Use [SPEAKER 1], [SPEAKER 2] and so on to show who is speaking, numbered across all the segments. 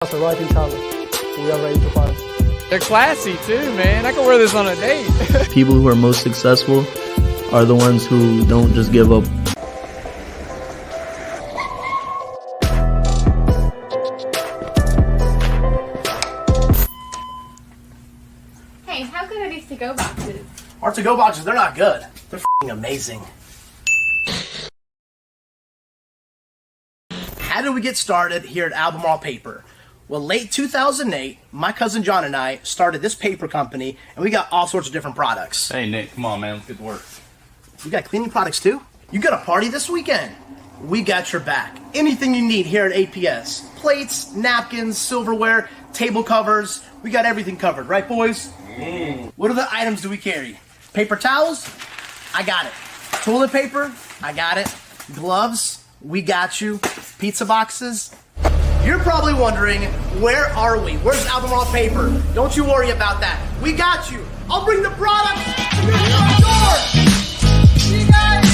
[SPEAKER 1] So right in Charlotte. We are ready to party.
[SPEAKER 2] They're classy too, man. I can wear this on a date.
[SPEAKER 3] People who are most successful are the ones who don't just give up.
[SPEAKER 4] Hey, how good are these to-go boxes?
[SPEAKER 5] Our to-go boxes, they're not good. They're f***ing amazing. How did we get started here at Albemarle Paper? Well, late 2008, my cousin John and I started this paper company, and we got all sorts of different products.
[SPEAKER 6] Hey, Nick, come on, man. Let's get to work.
[SPEAKER 5] You got cleaning products, too? You got a party this weekend? We got your back. Anything you need here at APS. Plates, napkins, silverware, table covers. We got everything covered, right, boys? What other items do we carry? Paper towels? I got it. Toilet paper? I got it. Gloves? We got you. Pizza boxes? You're probably wondering, where are we? Where's Albemarle Paper? Don't you worry about that. We got you. I'll bring the product to your front door. See you guys.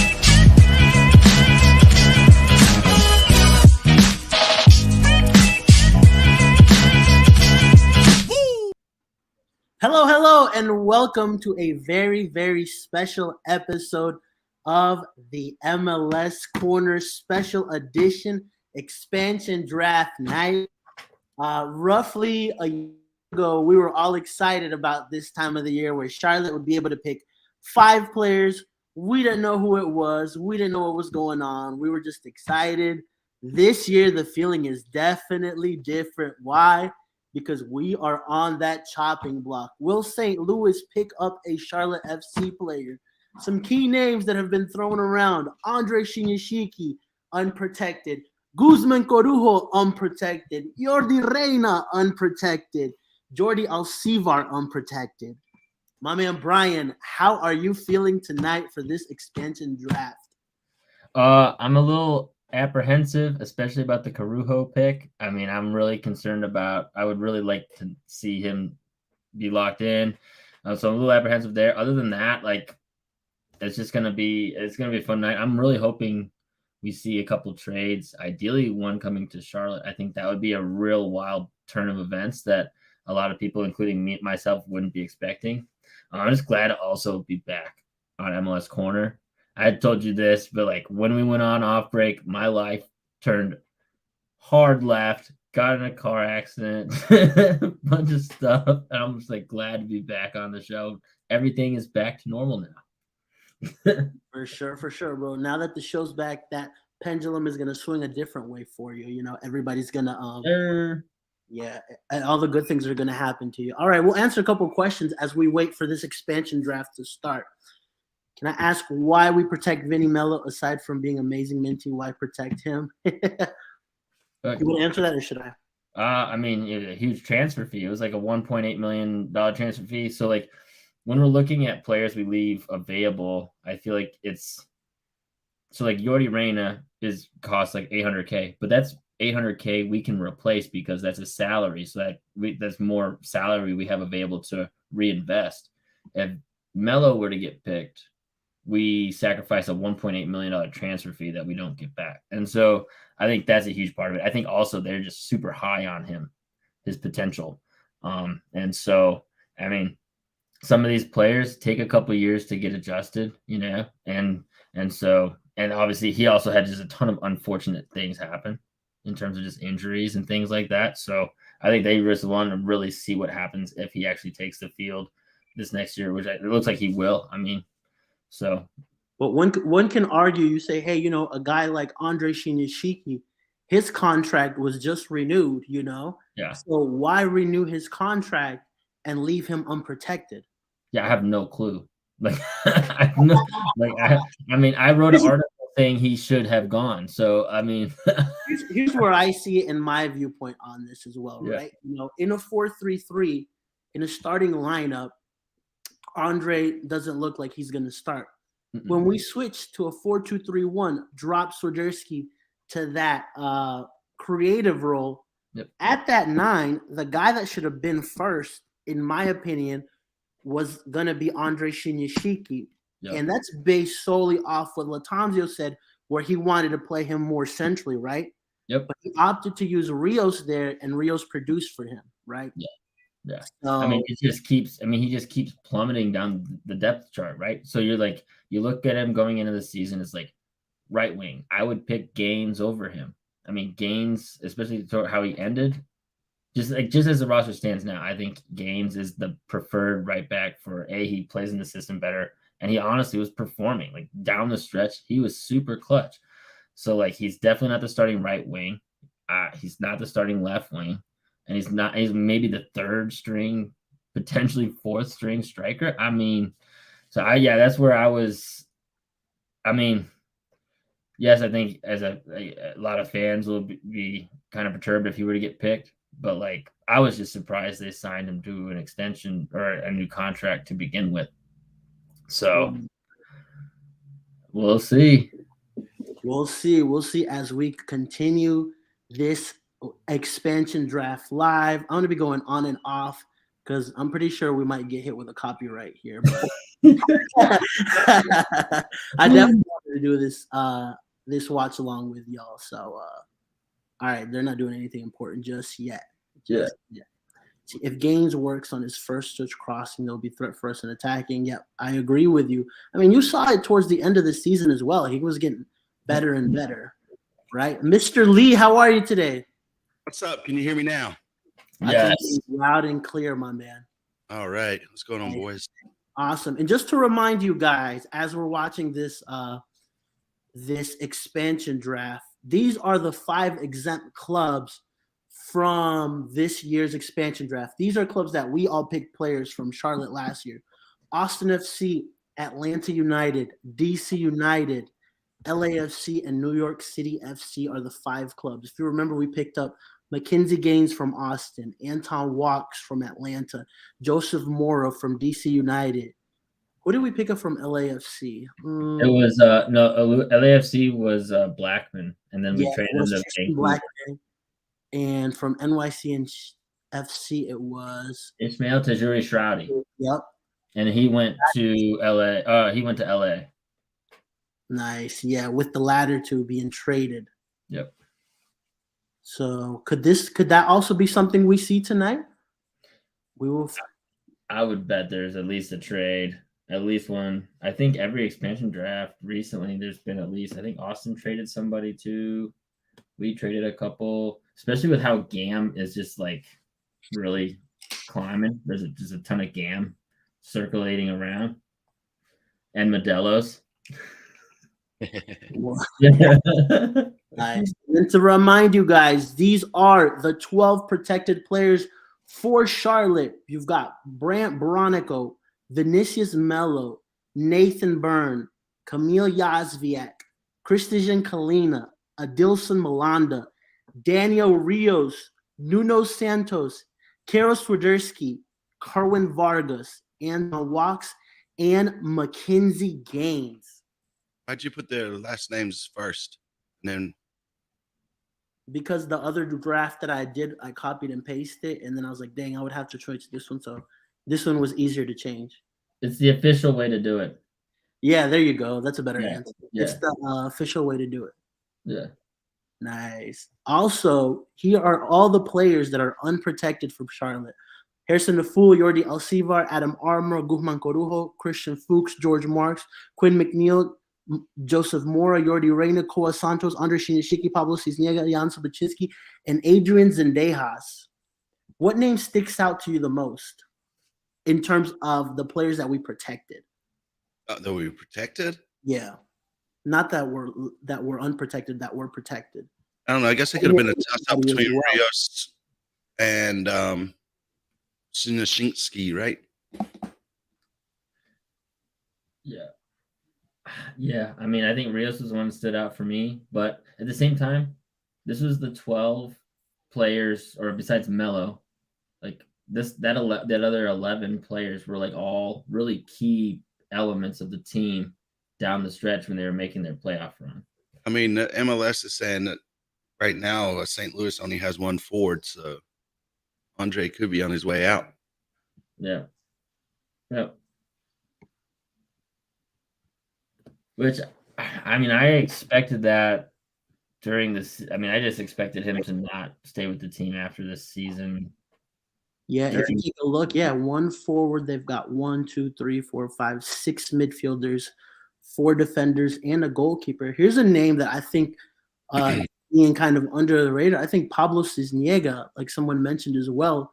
[SPEAKER 7] Hello, and welcome to a very, very special episode of the MLS Corner Special Edition Expansion Draft Night. Roughly a year ago, we were all excited about this time of the year where Charlotte would be able to pick 5 players. We didn't know who it was. We didn't know what was going on. We were just excited. This year, the feeling is definitely different. Why? Because we are on that chopping block. Will St. Louis pick up a Charlotte FC player? Some key names that have been thrown around. Andre Shinyashiki, unprotected. Guzman Corujo, unprotected. Jordi Reyna, unprotected. Jordi Alcivar, unprotected. My man Brian, how are you feeling tonight for this expansion draft?
[SPEAKER 8] I'm a little apprehensive, especially about the Corujo pick. I mean, I'm really concerned about. I would really like to see him be locked in. So I'm a little apprehensive there. Other than that, like, it's gonna be a fun night. I'm really hoping we see a couple trades. Ideally, one coming to Charlotte. I think that would be a real wild turn of events that a lot of people, including me myself, wouldn't be expecting. I'm just glad to also be back on MLS Corner. I had told you this, but like when we went on off break, my life turned hard left, got in a car accident, bunch of stuff. And I'm just like glad to be back on the show. Everything is back to normal now.
[SPEAKER 7] For sure, bro. Now that the show's back, that pendulum is gonna swing a different way for you. You know, everybody's gonna yeah, and all the good things are gonna happen to you. All right, we'll answer a couple questions as we wait for this expansion draft to start. Can I ask why we protect Vinny Melo aside from being amazing Minty? Why protect him? You want to answer that, or should I?
[SPEAKER 8] I mean, it was a huge transfer fee. It was like a $1.8 million transfer fee. So like when we're looking at players we leave available, I feel like it's so like Jordi Reyna costs like $800K, but that's $800K we can replace because that's a salary. So that's more salary we have available to reinvest. If Melo were to get picked, we sacrifice a $1.8 million transfer fee that we don't get back. And so I think that's a huge part of it. I think also they're just super high on him, his potential. And so, I mean, some of these players take a couple of years to get adjusted, you know, and obviously he also had just a ton of unfortunate things happen in terms of just injuries and things like that. So I think they just want to really see what happens if he actually takes the field this next year, which it looks like he will. I mean, so.
[SPEAKER 7] But one can argue, you say, hey, you know, a guy like Andre Shinyashiki, his contract was just renewed, you know?
[SPEAKER 8] Yeah.
[SPEAKER 7] So why renew his contract and leave him unprotected?
[SPEAKER 8] Yeah, I have no clue. Like, I wrote an article saying he should have gone. So, I mean.
[SPEAKER 7] here's where I see it in my viewpoint on this as well, right? You know, in a 4-3-3, in a starting lineup, Andre doesn't look like he's going to start. Mm-mm. When we switch to a 4-2-3-1, drop Swiderski to that creative role.
[SPEAKER 8] Yep.
[SPEAKER 7] At that 9, the guy that should have been first, in my opinion, was going to be Andre Shinyashiki. Yep. And that's based solely off what Latanzio said, where he wanted to play him more centrally, right?
[SPEAKER 8] Yep.
[SPEAKER 7] But he opted to use Rios there, and Rios produced for him, right?
[SPEAKER 8] Yeah.
[SPEAKER 7] So,
[SPEAKER 8] I mean, he just keeps plummeting down the depth chart, right? So you look at him going into the season, it's like right wing. I would pick Gaines over him. I mean, Gaines, especially how he ended, just as the roster stands now, I think Gaines is the preferred right back for he plays in the system better, and he honestly was performing like down the stretch. He was super clutch. So like he's definitely not the starting right wing. He's not the starting left wing. And he's maybe the third string, potentially fourth string striker. I mean, that's where I was. I mean, yes, I think as a lot of fans will be kind of perturbed if he were to get picked, but like I was just surprised they signed him to an extension or a new contract to begin with. So we'll see.
[SPEAKER 7] We'll see as we continue this expansion draft live. I'm going to be going on and off because I'm pretty sure we might get hit with a copyright here. I definitely wanted to do this watch along with y'all. So, all right, they're not doing anything important just yet.
[SPEAKER 8] Yeah.
[SPEAKER 7] See, if Gaines works on his first switch crossing, there'll be threat first and attacking. Yeah, I agree with you. I mean, you saw it towards the end of the season as well. He was getting better and better, right? Mr. Lee, how are you today?
[SPEAKER 6] What's up? Can you hear me now?
[SPEAKER 7] I can hear you loud and clear, my man.
[SPEAKER 6] All right. What's going on, boys?
[SPEAKER 7] Awesome. And just to remind you guys, as we're watching this this expansion draft, these are the 5 exempt clubs from this year's expansion draft. These are clubs that we all picked players from Charlotte last year. Austin FC, Atlanta United, DC United, LAFC, and New York City FC are the 5 clubs. If you remember, we picked up Mackenzie Gaines from Austin, Anton Walks from Atlanta, Joseph Mora from DC United. What did we pick up from LAFC?
[SPEAKER 8] It was LAFC was Blackman, and then we traded him to
[SPEAKER 7] Blackman. And from NYC and FC, it was
[SPEAKER 8] Ismail Tajuri Shroudy.
[SPEAKER 7] Yep.
[SPEAKER 8] And he went to LA. He went to LA.
[SPEAKER 7] Nice. Yeah, with the latter two being traded.
[SPEAKER 8] Yep.
[SPEAKER 7] So could that also be something we see tonight? We will.
[SPEAKER 8] I would bet there's at least a trade, at least one. I think every expansion draft recently, there's been at least. I think Austin traded somebody too. We traded a couple, especially with how GAM is just like really climbing. There's just a ton of GAM circulating around, and Modelo's.
[SPEAKER 7] Nice. And to remind you guys, these are the 12 protected players for Charlotte. You've got Brant Bronico, Vinicius Melo, Nathan Byrne, Camille Yazviak, Christian Kalina, Adilson Malanda, Daniel Rios, Nuno Santos, Karos Swiderski, Carwin Vargas, Anton Walks, and Mackenzie Gaines.
[SPEAKER 6] Why'd you put their last names first? And then
[SPEAKER 7] because the other draft that I did, I copied and pasted, and then I was like, dang, I would have to choose this one. So this one was easier to change.
[SPEAKER 8] It's the official way to do it.
[SPEAKER 7] Yeah, there you go. That's a better answer.
[SPEAKER 8] Yeah.
[SPEAKER 7] It's the official way to do it.
[SPEAKER 8] Yeah.
[SPEAKER 7] Nice. Also, here are all the players that are unprotected from Charlotte. Harrison Naful, Jordi Alcivar, Adam Armour, Guzman Corujo, Christian Fuchs, George Marks, Quinn McNeil, Joseph Mora, Jordi Reyna, Koa Santos, Andres Shinishiki, Pablo Cisniega, Jan Sobocinski, and Adrian Zendejas. What name sticks out to you the most in terms of the players that we protected?
[SPEAKER 6] that we were protected?
[SPEAKER 7] Yeah. Not that we're unprotected, that we're protected.
[SPEAKER 6] I don't know. I guess it could have been a toss-up between Rios and Sinishinsky, right?
[SPEAKER 8] Yeah. Yeah. I mean, I think Rios was the one that stood out for me. But at the same time, this was the 12 players, or besides Melo, like that other 11 players were like all really key elements of the team down the stretch when they were making their playoff run.
[SPEAKER 6] I mean, the MLS is saying that right now St. Louis only has one forward, so Andre could be on his way out.
[SPEAKER 8] Yeah. Yep. Which, I mean, I expected that during this. I mean, I just expected him to not stay with the team after this season.
[SPEAKER 7] Yeah, if you take a look, one forward, they've got 1, 2, 3, 4, 5, 6 midfielders, 4 defenders, and a goalkeeper. Here's a name that I think being kind of under the radar. I think Pablo Cisniega, like someone mentioned as well,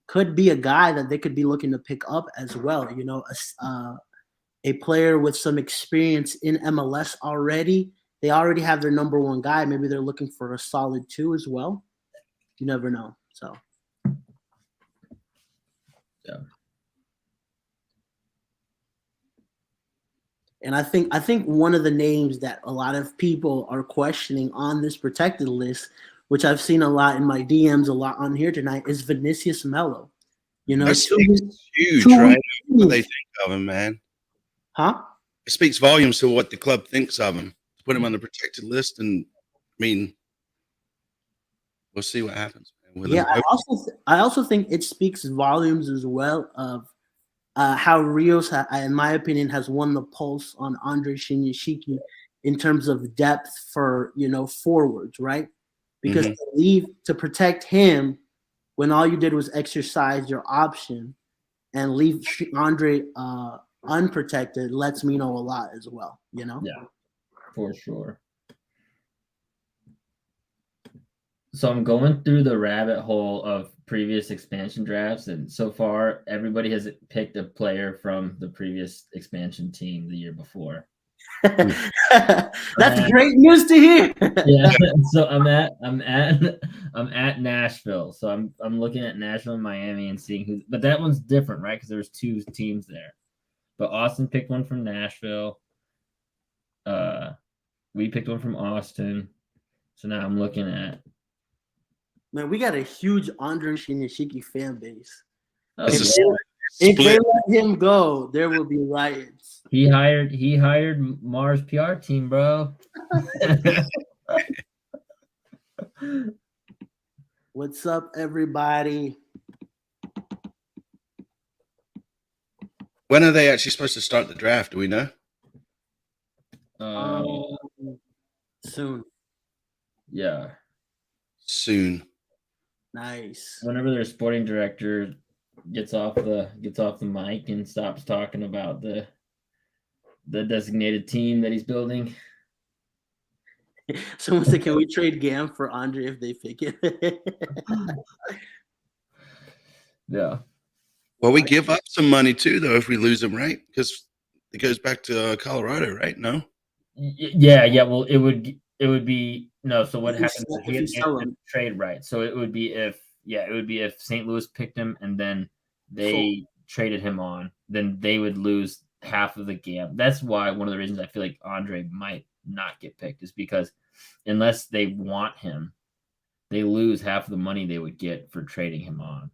[SPEAKER 7] could be a guy that they could be looking to pick up as well. You know, a player with some experience in MLS already. They already have their number 1 guy. Maybe they're looking for a solid 2 as well. You never know. So.
[SPEAKER 8] Yeah.
[SPEAKER 7] And I think one of the names that a lot of people are questioning on this protected list, which I've seen a lot in my DMs, a lot on here tonight, is Vinicius Melo. You know,
[SPEAKER 6] That's huge, right? What they think of him, man.
[SPEAKER 7] Huh?
[SPEAKER 6] It speaks volumes to what the club thinks of him. Put him on the protected list, and I mean, we'll see what happens.
[SPEAKER 7] Yeah, I also think it speaks volumes as well of how Rios, in my opinion, has won the pulse on Andre Shinyashiki in terms of depth for, you know, forwards, right? Because to protect him when all you did was exercise your option and leave Andre unprotected lets me know a lot as well, you know?
[SPEAKER 8] Yeah, for sure. So I'm going through the rabbit hole of previous expansion drafts, and so far everybody has picked a player from the previous expansion team the year before.
[SPEAKER 7] That's great news to hear.
[SPEAKER 8] Yeah, so I'm at Nashville. So I'm looking at Nashville and Miami and seeing who, but that one's different, right? Because there's 2 teams there. But Austin picked one from Nashville. We picked one from Austin. So now I'm looking at.
[SPEAKER 7] Man, we got a huge Andre Shinyashiki fan base.
[SPEAKER 6] If
[SPEAKER 7] they let him go, there will be riots.
[SPEAKER 8] He hired Mars PR team, bro.
[SPEAKER 7] What's up, everybody?
[SPEAKER 6] When are they actually supposed to start the draft? Do we know?
[SPEAKER 7] Soon.
[SPEAKER 8] Yeah.
[SPEAKER 6] Soon.
[SPEAKER 7] Nice.
[SPEAKER 8] Whenever their sporting director gets off the mic and stops talking about the designated team that he's building.
[SPEAKER 7] Someone said, "Can we trade Gam for Andre if they pick it?"
[SPEAKER 8] Yeah.
[SPEAKER 6] Well, we give up some money too, though, if we lose him, right? Because it goes back to Colorado, right? No.
[SPEAKER 8] Yeah. Well, it would be no. So what happens if he has trade right? So it would be if St. Louis picked him and then they traded him on, then they would lose half of the GAM. That's why one of the reasons I feel like Andre might not get picked is because unless they want him, they lose half of the money they would get for trading him on.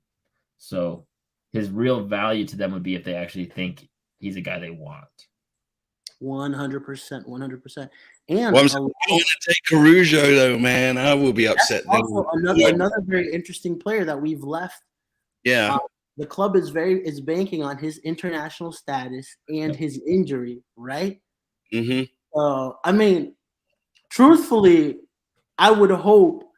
[SPEAKER 8] So his real value to them would be if they actually think he's a guy they want.
[SPEAKER 7] 100%, 100%. And
[SPEAKER 6] well, I'm going to take Caruso, though, man. I will be upset.
[SPEAKER 7] Also another very interesting player that we've left.
[SPEAKER 6] Yeah.
[SPEAKER 7] The club is banking on his international status and his injury, right?
[SPEAKER 6] Mm-hmm.
[SPEAKER 7] I mean, truthfully, I would hope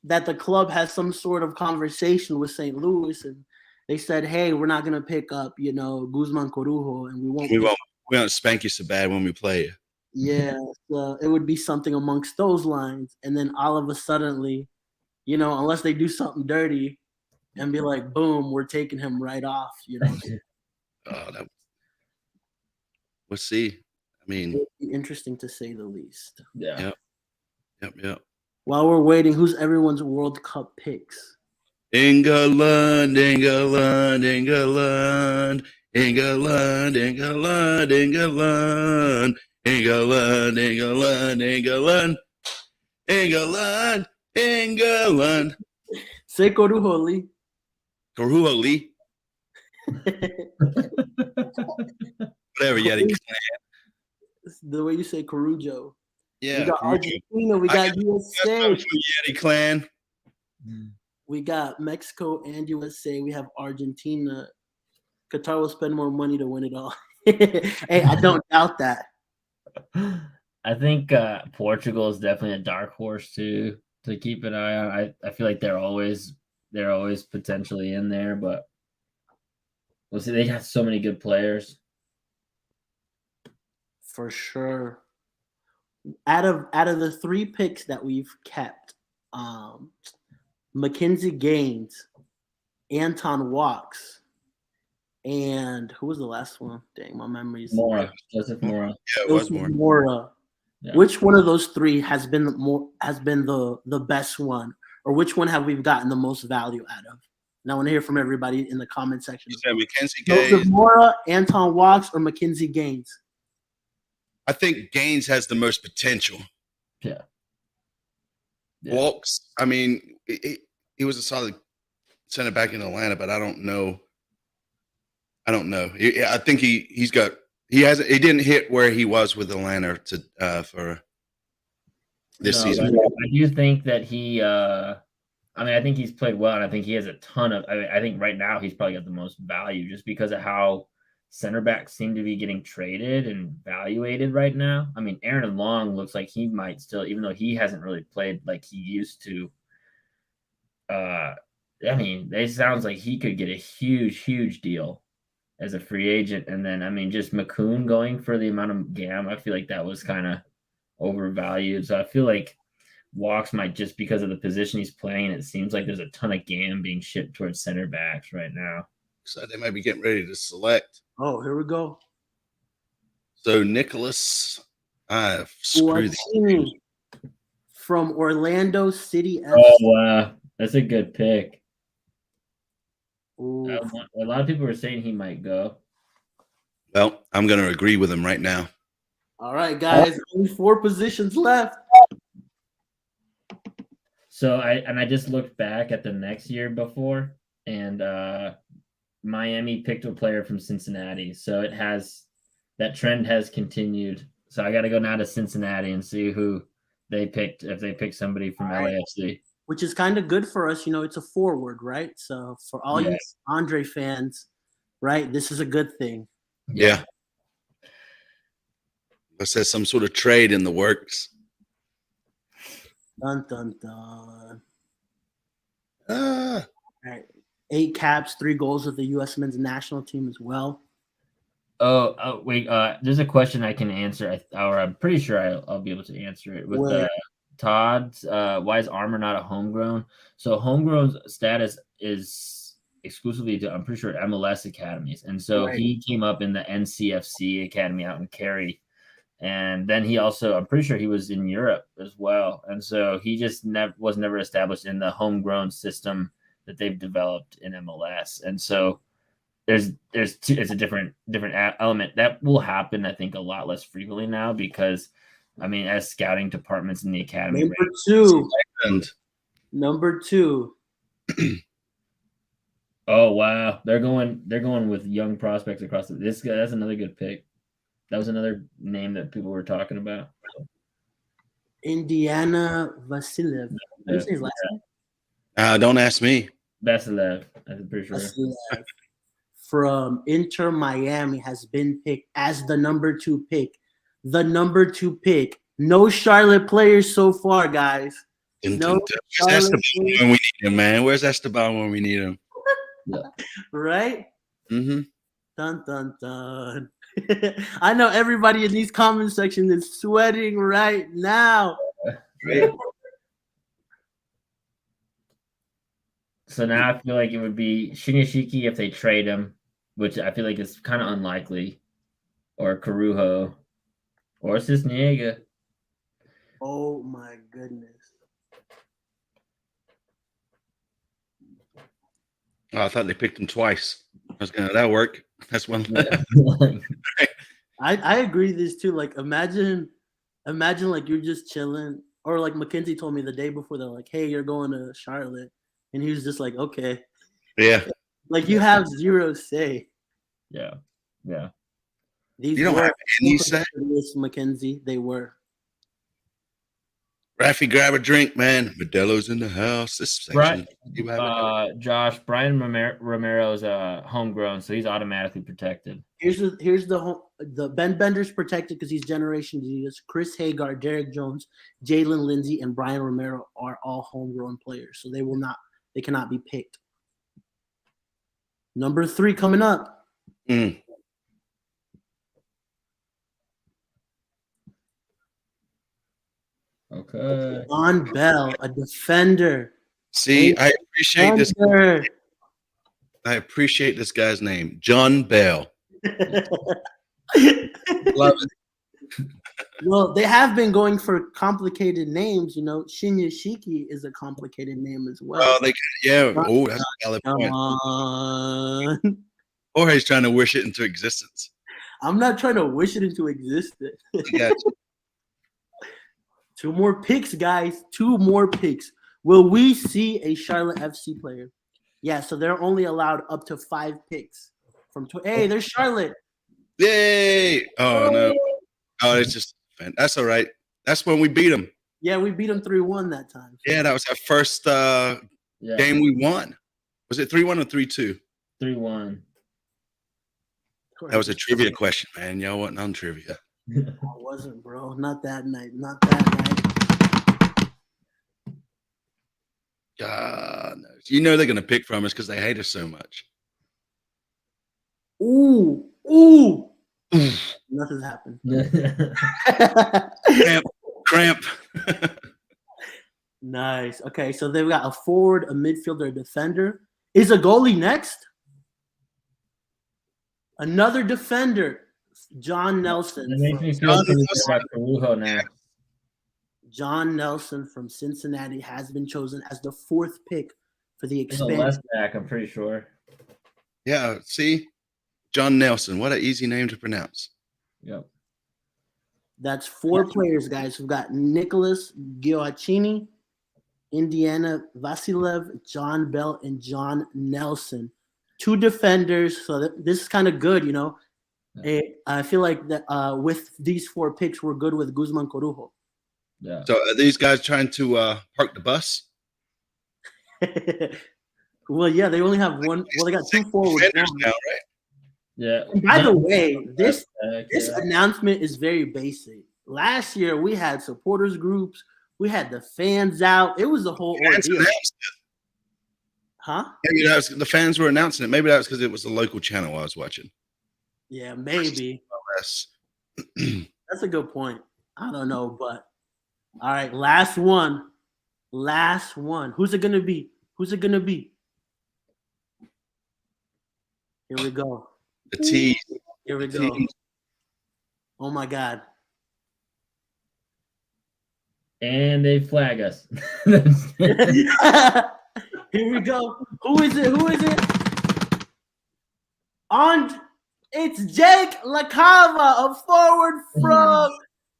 [SPEAKER 7] that the club has some sort of conversation with St. Louis and they said, "Hey, we're not going to pick up, Guzman Corujo, and we
[SPEAKER 6] won't spank you so bad when we play you."
[SPEAKER 7] Yeah, so it would be something amongst those lines, and then all of a suddenly, unless they do something dirty, and be like, "Boom, we're taking him right off."
[SPEAKER 6] We'll see. I mean,
[SPEAKER 7] it'd be interesting to say the least.
[SPEAKER 8] Yeah.
[SPEAKER 6] Yep.
[SPEAKER 7] While we're waiting, who's everyone's World Cup picks?
[SPEAKER 6] England.
[SPEAKER 7] Say Corujo Lee.
[SPEAKER 6] Corujo Lee. Whatever, Yeti Clan.
[SPEAKER 7] The way you say Corujo.
[SPEAKER 6] Yeah.
[SPEAKER 7] We got Argentina. We got USA.
[SPEAKER 6] Yeti Clan.
[SPEAKER 7] We got Mexico and USA. We have Argentina. Qatar will spend more money to win it all. Hey, I don't doubt that.
[SPEAKER 8] I think Portugal is definitely a dark horse to keep an eye on. I feel like they're always potentially in there, but we'll see. They got so many good players.
[SPEAKER 7] For sure. Out of the 3 picks that we've kept, Mackenzie Gaines, Anton Walks, and who was the last one? Dang, my memory's
[SPEAKER 8] Mora, Joseph Mora.
[SPEAKER 6] Yeah, it was more.
[SPEAKER 7] Mora.
[SPEAKER 8] Yeah.
[SPEAKER 7] Which one of those 3 has been the best one, or which one have we gotten the most value out of? And I want to hear from everybody in the comment section.
[SPEAKER 6] You said Mackenzie
[SPEAKER 7] Joseph
[SPEAKER 6] Gaines.
[SPEAKER 7] Mora, Anton Walks, or Mackenzie Gaines?
[SPEAKER 6] I think Gaines has the most potential.
[SPEAKER 8] Yeah.
[SPEAKER 6] Walks, I mean, he was a solid center back in Atlanta, but I don't know. I think he didn't hit where he was with Atlanta for this season.
[SPEAKER 8] I do think that he. I think he's played well, and I think he has a ton of. I think right now he's probably got the most value just because of how center backs seem to be getting traded and valuated right now. I mean, Aaron Long looks like he might still, even though he hasn't really played like he used to. It sounds like he could get a huge deal as a free agent. And then, just McCoon going for the amount of GAM, I feel like that was kind of overvalued. So I feel like Walks might, just because of the position he's playing, it seems like there's a ton of GAM being shipped towards center backs right now.
[SPEAKER 6] So they might be getting ready to select.
[SPEAKER 7] Oh, here we go.
[SPEAKER 6] So Nicholas, screw
[SPEAKER 7] Guattini from Orlando City FC.
[SPEAKER 8] Oh, wow. That's a good pick.
[SPEAKER 7] Ooh.
[SPEAKER 8] A lot of people were saying he might go.
[SPEAKER 6] Well, I'm going to agree with him right now.
[SPEAKER 7] All right, guys. Only 4 positions left.
[SPEAKER 8] So I just looked back at the next year before, and Miami picked a player from Cincinnati. So that trend has continued. So I got to go now to Cincinnati and see who they picked, if they picked somebody from LAFC.
[SPEAKER 7] Which is kind of good for us. It's a forward, right? So for all you Andre fans, right, this is a good thing.
[SPEAKER 6] Yeah. Let's say some sort of trade in the works.
[SPEAKER 7] Dun, dun, dun.
[SPEAKER 6] Ah.
[SPEAKER 7] All right. 8 caps, 3 goals with the U.S. men's national team as well.
[SPEAKER 8] Oh, wait. There's a question I can answer, or I'm pretty sure I'll be able to answer it with Todd's. Why is Armour not a homegrown? So homegrown status is exclusively to, I'm pretty sure, MLS academies, and so he came up in the NCFC academy out in Cary, and then he also, I'm pretty sure he was in Europe as well, and so he just was never established in the homegrown system that they've developed in MLS, and so it's a different element that will happen, I think, a lot less frequently now because, as scouting departments in the academy.
[SPEAKER 7] Number two.
[SPEAKER 8] Oh wow, they're going with young prospects across this guy. That's another good pick. That was another name that people were talking about.
[SPEAKER 7] Indiana Vasiliev.
[SPEAKER 6] Don't ask me.
[SPEAKER 8] Vasilev, I'm pretty sure.
[SPEAKER 7] Vasiliev from Inter Miami has been picked as the number 2 pick. The number 2 pick. No Charlotte players so far, guys. No
[SPEAKER 6] Where's Esteban when we need him, man? Where's Esteban when we need him?
[SPEAKER 7] Right?
[SPEAKER 6] Mm-hmm.
[SPEAKER 7] Dun, dun, dun. I know everybody in these comment sections is sweating right now.
[SPEAKER 6] Right.
[SPEAKER 8] So now I feel like it would be Shinyashiki if they trade him, which I feel like is kind of unlikely, or Carujo, or Cisniega.
[SPEAKER 7] Oh my goodness.
[SPEAKER 6] Oh, I thought they picked him twice. That'll work. That's one.
[SPEAKER 7] I agree with this too. Like imagine like you're just chilling, or like Mackenzie told me the day before, they're like, hey, you're going to Charlotte. And he was just like, okay.
[SPEAKER 6] Yeah.
[SPEAKER 7] Like you have zero say.
[SPEAKER 8] Yeah. Yeah.
[SPEAKER 7] These
[SPEAKER 6] you don't have any say?
[SPEAKER 7] Mackenzie, they were.
[SPEAKER 6] Raffy, grab a drink, man. Modelo's in the house. This section.
[SPEAKER 8] Josh, Brian Romero is homegrown, so he's automatically protected.
[SPEAKER 7] Here's the Ben Bender's protected because he's Generation Genius. Chris Hagar, Derek Jones, Jalen Lindsay, and Brian Romero are all homegrown players, so they cannot be picked. Number 3 coming up.
[SPEAKER 8] Okay.
[SPEAKER 7] John Bell, a defender.
[SPEAKER 6] See, I appreciate this. I appreciate this guy's name, John Bell. Love it.
[SPEAKER 7] Well, they have been going for complicated names. You know, Shinya Shiki is a complicated name as well.
[SPEAKER 6] Oh, Oh, that's a valid point. Jorge's trying to wish it into existence.
[SPEAKER 7] I'm not trying to wish it into existence.
[SPEAKER 6] Yeah.
[SPEAKER 7] 2 more picks, guys. 2 more picks. Will we see a Charlotte FC player? Yeah, so they're only allowed up to 5 picks. Hey, there's Charlotte.
[SPEAKER 6] Yay! Oh, no. Oh, it's just – that's all right. That's when we beat them.
[SPEAKER 7] Yeah, we beat them 3-1 that time.
[SPEAKER 6] Yeah, that was our first game we won. Was it 3-1 or 3-2?
[SPEAKER 8] 3-1.
[SPEAKER 6] That was a trivia question, man. Y'all wasn't on trivia.
[SPEAKER 7] I wasn't, bro. Not that night. Not that night.
[SPEAKER 6] God knows. You know they're going to pick from us because they hate us so much.
[SPEAKER 7] Ooh. Nothing's happened.
[SPEAKER 6] Cramp.
[SPEAKER 7] Nice. Okay, so they've got a forward, a midfielder, a defender. Is a goalie next? Another defender. John Nelson.
[SPEAKER 8] It makes me feel good about Carujo now.
[SPEAKER 7] John Nelson from Cincinnati has been chosen as the 4th pick for the
[SPEAKER 8] He's a
[SPEAKER 7] expansion.
[SPEAKER 8] left back, I'm pretty sure.
[SPEAKER 6] Yeah, see? John Nelson. What an easy name to pronounce.
[SPEAKER 8] Yep.
[SPEAKER 7] That's 4 players, guys. We've got Nicholas Gioacchini, Indiana Vasilev, John Bell, and John Nelson. 2 defenders. So this is kind of good, you know. I feel like that with these 4 picks, we're good with Guzman Corujo.
[SPEAKER 8] Yeah.
[SPEAKER 6] So are these guys trying to park the bus?
[SPEAKER 7] Well, yeah, they only have one. Well, they got 2 forwards now,
[SPEAKER 6] right?
[SPEAKER 8] Yeah.
[SPEAKER 7] And by the way, this announcement is very basic. Last year, we had supporters groups. We had the fans out. It was the whole ordeal. Huh?
[SPEAKER 6] Maybe that was, the fans were announcing it. Maybe that was because it was the local channel I was watching.
[SPEAKER 7] Yeah, maybe. That's a good point. I don't know, but all right, last one. Who's it gonna be? Here we go.
[SPEAKER 6] The T.
[SPEAKER 7] Here we go. Oh my God.
[SPEAKER 8] And they flag us.
[SPEAKER 7] Here we go. Who is it? It's Jake LaCava, a forward from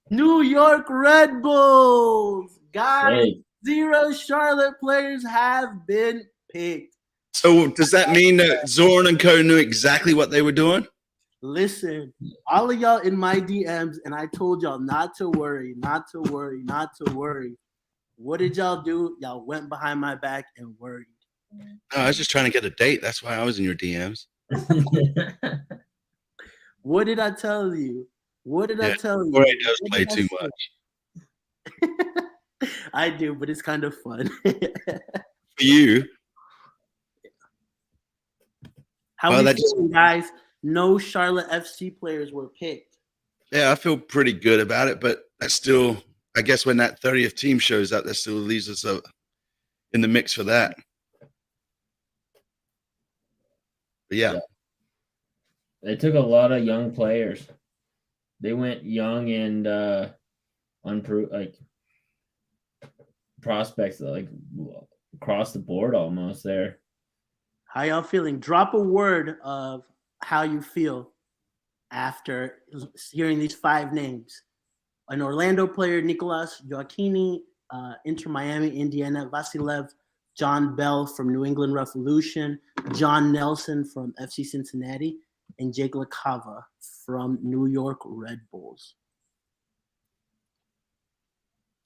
[SPEAKER 7] New York Red Bulls. Guys, 0 Charlotte players have been picked.
[SPEAKER 6] So does that mean that Zorn and Co knew exactly what they were doing?
[SPEAKER 7] Listen, all of y'all in my DMs, and I told y'all not to worry. What did y'all do? Y'all went behind my back and worried.
[SPEAKER 6] No, I was just trying to get a date. That's why I was in your DMs.
[SPEAKER 7] What did I tell you? I tell you?
[SPEAKER 6] Jorge does play too much.
[SPEAKER 7] I do, but it's kind of fun.
[SPEAKER 6] For you.
[SPEAKER 7] How are we feeling, guys? No Charlotte FC players were picked.
[SPEAKER 6] Yeah, I feel pretty good about it, but that's still, I guess when that 30th team shows up, that still leaves us in the mix for that. But yeah.
[SPEAKER 8] They took a lot of young players. They went young and prospects like across the board almost there.
[SPEAKER 7] How y'all feeling? Drop a word of how you feel after hearing these 5 names. An Orlando player, Nicolas Gioacchini, Inter Miami, Indiana Vasilev, John Bell from New England Revolution, John Nelson from FC Cincinnati, and Jake LaCava from New York Red Bulls.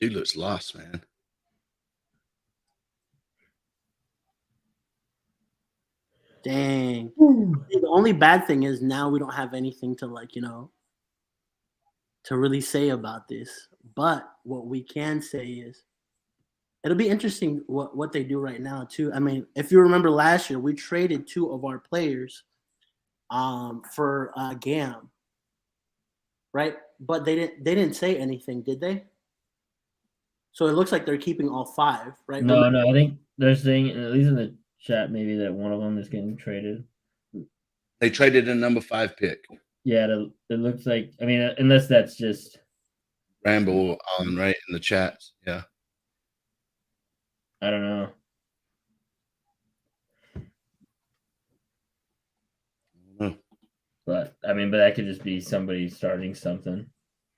[SPEAKER 6] Dude looks lost, man.
[SPEAKER 7] Dang. The only bad thing is now we don't have anything to to really say about this. But what we can say is it'll be interesting what they do right now too. I mean, if you remember last year, we traded 2 of our players for Gam. Right? But they didn't say anything, did they? So it looks like they're keeping all 5, right?
[SPEAKER 8] No, I think they're saying, at least in the chat, maybe that one of them is getting traded.
[SPEAKER 6] They traded a number 5 pick.
[SPEAKER 8] Yeah, it looks like. I mean, unless that's just
[SPEAKER 6] Ramble on right in the chat. Yeah.
[SPEAKER 8] I don't know. But I mean, but that could just be somebody starting something.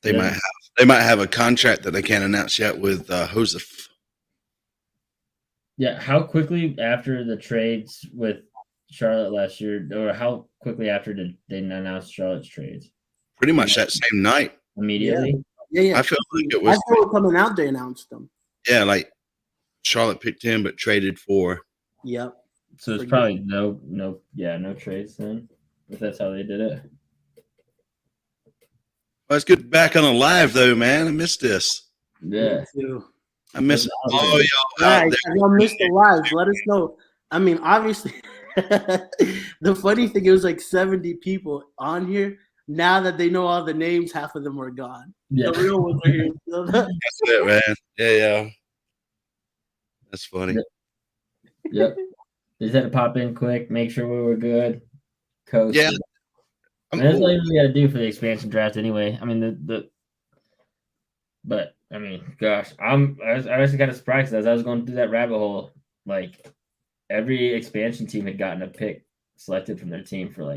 [SPEAKER 6] They might have a contract that they can't announce yet with Joseph.
[SPEAKER 8] Yeah, how quickly after the trades with Charlotte last year, or how quickly after did they announce Charlotte's trades?
[SPEAKER 6] Pretty much that same night.
[SPEAKER 8] Immediately?
[SPEAKER 7] Yeah.
[SPEAKER 6] I feel like it was.
[SPEAKER 7] As they were coming out, they announced them.
[SPEAKER 6] Yeah, like Charlotte picked him, but traded for.
[SPEAKER 7] Yep.
[SPEAKER 8] So it's probably no trades then, if that's how they did it.
[SPEAKER 6] Well, it's good to be back on a live though, man. I missed this.
[SPEAKER 8] Yeah.
[SPEAKER 6] I miss all y'all
[SPEAKER 7] Guys,
[SPEAKER 6] out
[SPEAKER 7] if
[SPEAKER 6] there.
[SPEAKER 7] y'all missed the lives, let us know. I mean, obviously, the funny thing, it was like 70 people on here. Now that they know all the names, half of them are gone.
[SPEAKER 8] Yeah.
[SPEAKER 7] The real ones are here.
[SPEAKER 6] That's it, man. Yeah. That's funny.
[SPEAKER 8] Yep. Just had to pop in quick, make sure we were good. Coast.
[SPEAKER 6] Yeah.
[SPEAKER 8] And that's all you got to do for the expansion draft anyway. I mean, but I mean, gosh, I was actually kind of surprised as I was going through that rabbit hole. Like every expansion team had gotten a pick selected from their team for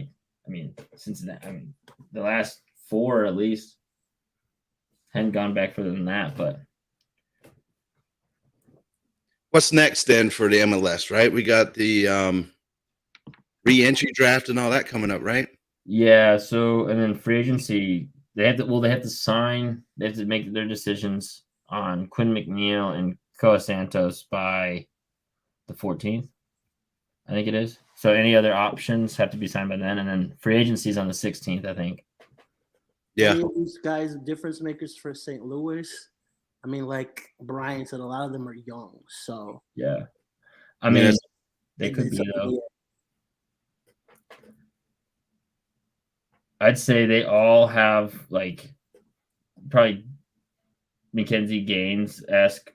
[SPEAKER 8] Cincinnati. I mean, the last 4 at least hadn't gone back further than that. But
[SPEAKER 6] What's next then for the MLS? Right, we got the re-entry draft and all that coming up, right?
[SPEAKER 8] yeah, so and then free agency. They have to sign. They have to make their decisions on Quinn McNeil and Koa Santos by the 14th, I think it is. So any other options have to be signed by then, and then free agency is on the 16th, I think.
[SPEAKER 6] Yeah.
[SPEAKER 7] These guys, difference makers for St. Louis. I mean, like Brian said, a lot of them are young. So
[SPEAKER 8] Yeah, I mean,
[SPEAKER 6] Yes.
[SPEAKER 8] they could be though.
[SPEAKER 7] Yeah.
[SPEAKER 8] I'd say they all have like probably Mackenzie Gaines-esque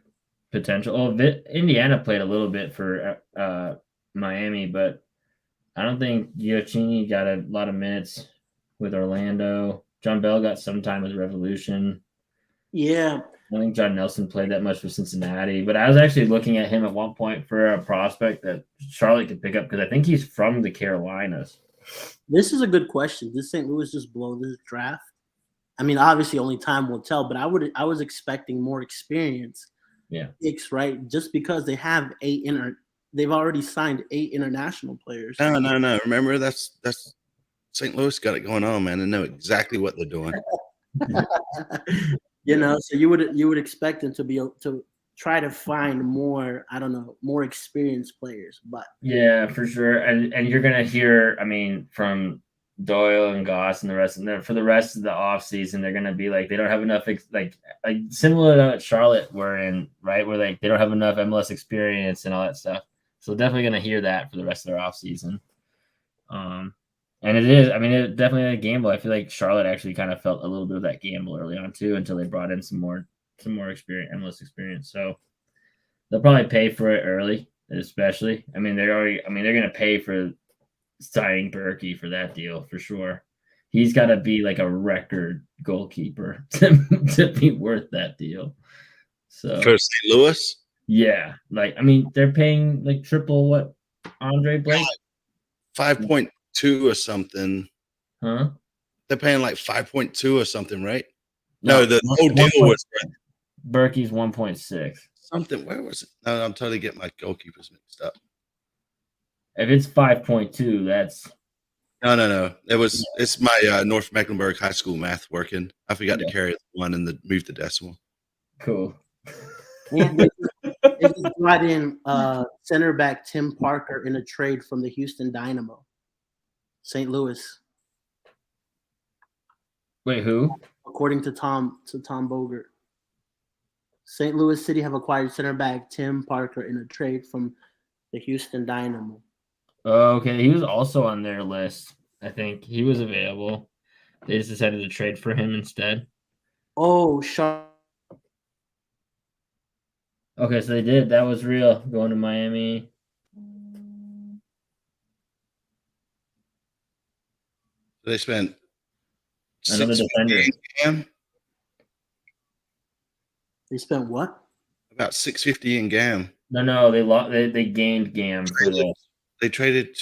[SPEAKER 8] potential. Oh, Indiana played a little bit for Miami, but I don't think Gioacchini got a lot of minutes with Orlando. John Bell got some time with Revolution.
[SPEAKER 7] Yeah.
[SPEAKER 8] I think John Nelson played that much for Cincinnati, but I was actually looking at him at one point for a prospect that Charlotte could pick up because I think he's from the Carolinas.
[SPEAKER 7] This is a good question. Did St. Louis just blow this draft? I mean, obviously only time will tell, but I was expecting more experience.
[SPEAKER 8] Yeah.
[SPEAKER 7] Picks, right? Just because they have they've already signed 8 international players.
[SPEAKER 6] No. Remember, that's St. Louis got it going on, man. They know exactly what they're doing.
[SPEAKER 7] So you would expect them to try to find more, I don't know, more experienced players. But
[SPEAKER 8] yeah, for sure. And you're gonna hear, I mean, from Doyle and Goss and the rest of them for the rest of the offseason, they're gonna be like they don't have enough like similar to Charlotte were in, right? Where like they don't have enough MLS experience and all that stuff. So definitely gonna hear that for the rest of their offseason. And it is, I mean, it definitely a gamble. I feel like Charlotte actually kind of felt a little bit of that gamble early on too, until they brought in some more experience, MLS experience. So they'll probably pay for it early, especially. I mean, they're going to pay for signing Berkey for that deal for sure. He's got to be like a record goalkeeper to be worth that deal. So
[SPEAKER 6] For St. Louis?
[SPEAKER 8] yeah, like I mean, they're paying like triple what Andre Blake,
[SPEAKER 6] 5.2 or something.
[SPEAKER 8] huh?
[SPEAKER 6] They're paying like 5.2 or something, right? No, the whole deal was
[SPEAKER 8] Berkey's 1.6.
[SPEAKER 6] something. Where was it? No, I'm totally getting my goalkeepers mixed up.
[SPEAKER 8] If it's 5.2, that's
[SPEAKER 6] No. It's my North Mecklenburg High School math working. I forgot to carry the one and move the decimal.
[SPEAKER 8] cool.
[SPEAKER 7] And they just brought in center back Tim Parker in a trade from the Houston Dynamo, St. Louis,
[SPEAKER 8] Wait, who?
[SPEAKER 7] according to Tom Bogert. St. Louis City have acquired center back Tim Parker in a trade from the Houston Dynamo.
[SPEAKER 8] Oh, okay, he was also on their list. I think he was available. They just decided to trade for him instead.
[SPEAKER 7] Oh,
[SPEAKER 8] Okay, so they did. That was real. Going to Miami.
[SPEAKER 6] They spent
[SPEAKER 8] Another defender.
[SPEAKER 6] Gam,
[SPEAKER 7] they spent what?
[SPEAKER 6] about 650 in Gam.
[SPEAKER 8] No, they gained Gam for this.
[SPEAKER 6] They traded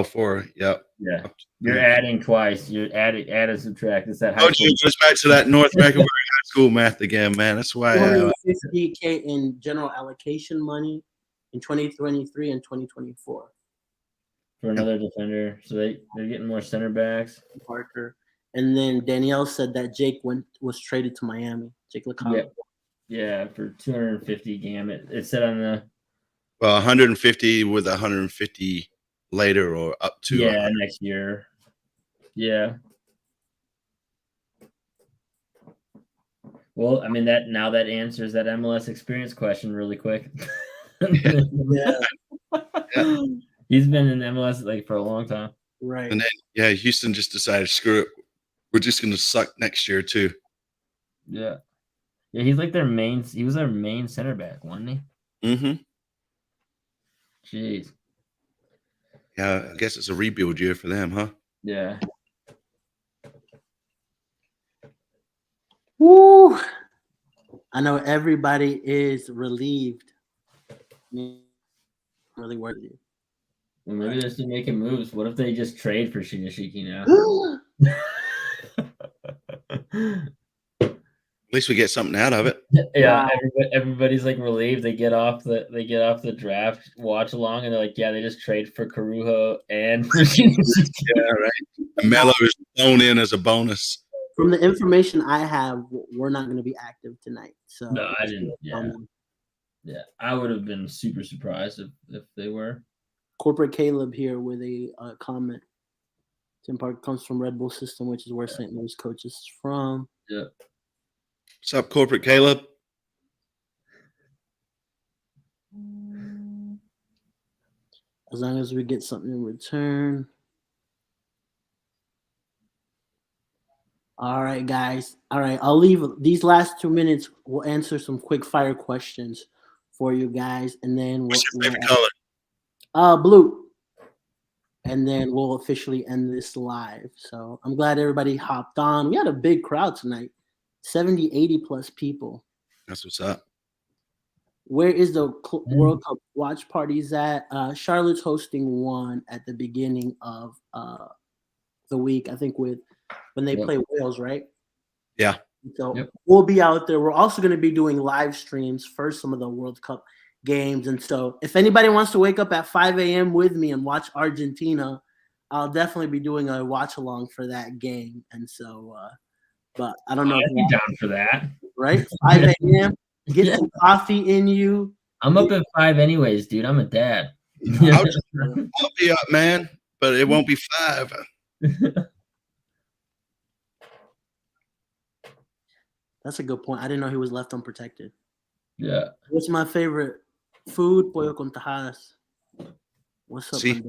[SPEAKER 6] for yeah.
[SPEAKER 8] Yeah. You're adding twice. You're add and subtract. It's that high
[SPEAKER 6] Oh,
[SPEAKER 8] school.
[SPEAKER 6] it goes back to that North Mecklenburg High School math again, man. That's why.
[SPEAKER 7] 250K in general allocation money in 2023 and 2024.
[SPEAKER 8] For another defender. So they're getting more center backs.
[SPEAKER 7] Parker. And then Danielle said that Jake was traded to Miami. Jake LeCompte.
[SPEAKER 8] Yeah, for 250 Gam. It said on the
[SPEAKER 6] 150 with 150 later or up to.
[SPEAKER 8] Next year. Yeah. Well, I mean that answers that MLS experience question really quick.
[SPEAKER 7] Yeah.
[SPEAKER 8] He's been in MLS like for a long time.
[SPEAKER 7] Right.
[SPEAKER 6] And then Houston just decided, screw it. We're just gonna suck next year too.
[SPEAKER 8] Yeah. Yeah, he's like he was their main center back, wasn't he?
[SPEAKER 6] Mm-hmm.
[SPEAKER 8] Jeez.
[SPEAKER 6] Yeah, I guess it's a rebuild year for them, huh?
[SPEAKER 8] Yeah.
[SPEAKER 7] Woo! I know everybody is relieved. Really worthy.
[SPEAKER 8] Well, maybe they're still making moves. What if they just trade for Shigashiki now?
[SPEAKER 6] At least we get something out of it.
[SPEAKER 8] Yeah, everybody's like relieved. They get off the draft watch along, and they're like, yeah, they just trade for Carujo and for
[SPEAKER 6] Yeah, right. And Melo is thrown in as a bonus.
[SPEAKER 7] From the information I have, we're not going to be active tonight. So
[SPEAKER 8] No, I didn't. Yeah, I would have been super surprised if they were.
[SPEAKER 7] Corporate Caleb here with a comment. Tim Parker comes from Red Bull System, which is where St. Louis coach is from.
[SPEAKER 8] Yeah.
[SPEAKER 6] What's up, Corporate Caleb?
[SPEAKER 7] As long as we get something in return. All right, guys. All right, I'll leave these last 2 minutes. We'll answer some quick fire questions for you guys, and then
[SPEAKER 6] What's your favorite color?
[SPEAKER 7] Blue. And then we'll officially end this live. So I'm glad everybody hopped on. We had a big crowd tonight, 70, 80 plus people.
[SPEAKER 6] That's what's up.
[SPEAKER 7] Where is the World Cup watch parties at? Charlotte's hosting one at the beginning of the week, I think, when they play Wales, right?
[SPEAKER 6] Yeah.
[SPEAKER 7] So we'll be out there. We're also going to be doing live streams for some of the World Cup games. And so if anybody wants to wake up at 5 a.m. with me and watch Argentina, I'll definitely be doing a watch along for that game. And so, but I don't know.
[SPEAKER 8] I'd be down for that.
[SPEAKER 7] Right? 5 a.m. Get some coffee in you.
[SPEAKER 8] I'm up at 5 anyways, dude. I'm a dad.
[SPEAKER 6] I'll be up, man, but it won't be 5.
[SPEAKER 7] That's a good point. I didn't know he was left unprotected.
[SPEAKER 8] Yeah.
[SPEAKER 7] What's my favorite food? Pollo con tajadas. What's up, man?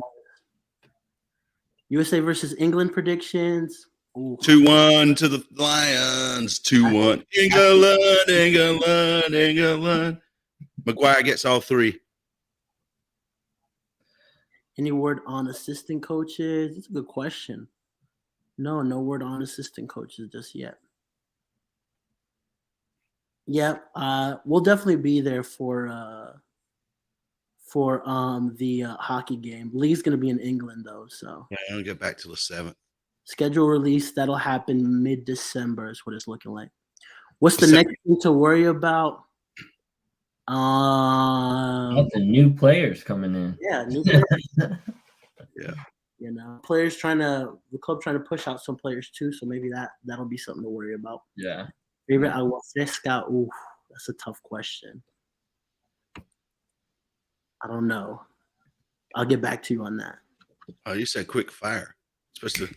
[SPEAKER 7] USA versus England predictions.
[SPEAKER 6] 2-1 to the Lions. 2-1. England. Maguire gets all 3.
[SPEAKER 7] Any word on assistant coaches? That's a good question. No word on assistant coaches just yet. Yep, we'll definitely be there for the hockey game. Lee's gonna be in England though, so
[SPEAKER 6] Yeah, I don't get back till the 7th.
[SPEAKER 7] Schedule release that'll happen mid-December is what it's looking like. What's the next thing to worry about?
[SPEAKER 8] The new players coming in.
[SPEAKER 7] Yeah, new players.
[SPEAKER 6] Yeah.
[SPEAKER 7] You know, the club trying to push out some players too, so maybe that'll be something to worry about.
[SPEAKER 8] Yeah.
[SPEAKER 7] Favorite agua fresca? Ooh, that's a tough question. I don't know. I'll get back to you on that.
[SPEAKER 6] Oh, you said quick fire. Supposed to.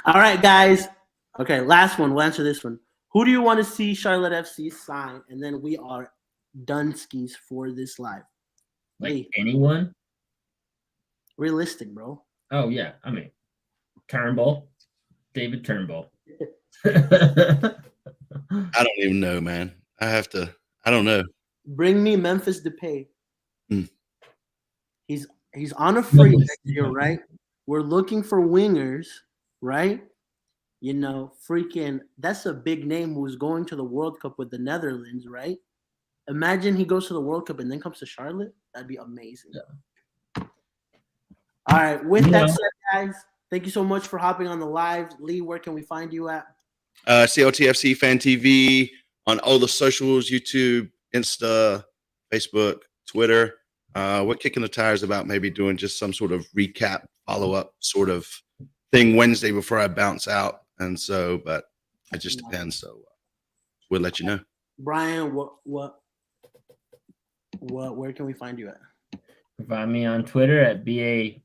[SPEAKER 7] All right, guys. Okay, last one. We'll answer this one. Who do you want to see Charlotte FC sign? And then we are done skis for this live.
[SPEAKER 8] Like
[SPEAKER 7] Hey,
[SPEAKER 8] anyone?
[SPEAKER 7] realistic, bro.
[SPEAKER 8] Oh yeah, I mean Turnbull, David Turnbull.
[SPEAKER 6] I don't even know, man. I don't know.
[SPEAKER 7] Bring me Memphis Depay.
[SPEAKER 6] Hmm.
[SPEAKER 7] He's on a free next year, right? We're looking for wingers, right? You know, freaking that's a big name who's going to the World Cup with the Netherlands, right? Imagine he goes to the World Cup and then comes to Charlotte. That'd be amazing.
[SPEAKER 8] Yeah.
[SPEAKER 7] All right. With that
[SPEAKER 8] Yeah.
[SPEAKER 7] said, guys, thank you so much for hopping on the live. Lee, where can we find you at?
[SPEAKER 6] CLTFC Fan TV on all the socials, YouTube, Insta, Facebook, Twitter. We're kicking the tires about maybe doing just some sort of recap, follow-up sort of thing Wednesday before I bounce out. And so, but it just depends. So we'll let you know.
[SPEAKER 7] Brian, where can we find you at?
[SPEAKER 8] Find me on Twitter at BA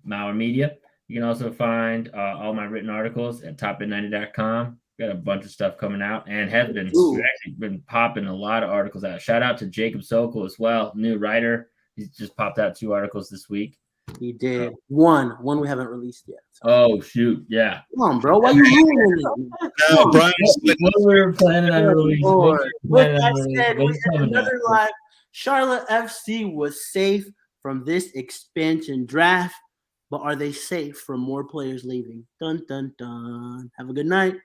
[SPEAKER 8] Mauer Media. You can also find all my written articles at topin90.com. Got a bunch of stuff coming out and have been we've actually been popping a lot of articles out. Shout out to Jacob Sokol as well, new writer. He's just popped out 2 articles this week.
[SPEAKER 7] He did one we haven't released yet. So.
[SPEAKER 8] Oh shoot, yeah.
[SPEAKER 7] Come on, bro. Why you ruining it?
[SPEAKER 6] No, Brian,
[SPEAKER 8] What we were planning on releasing.
[SPEAKER 7] Lord. With that said, we had another live. Charlotte FC was safe from this expansion draft, but are they safe from more players leaving? Dun dun dun. Have a good night.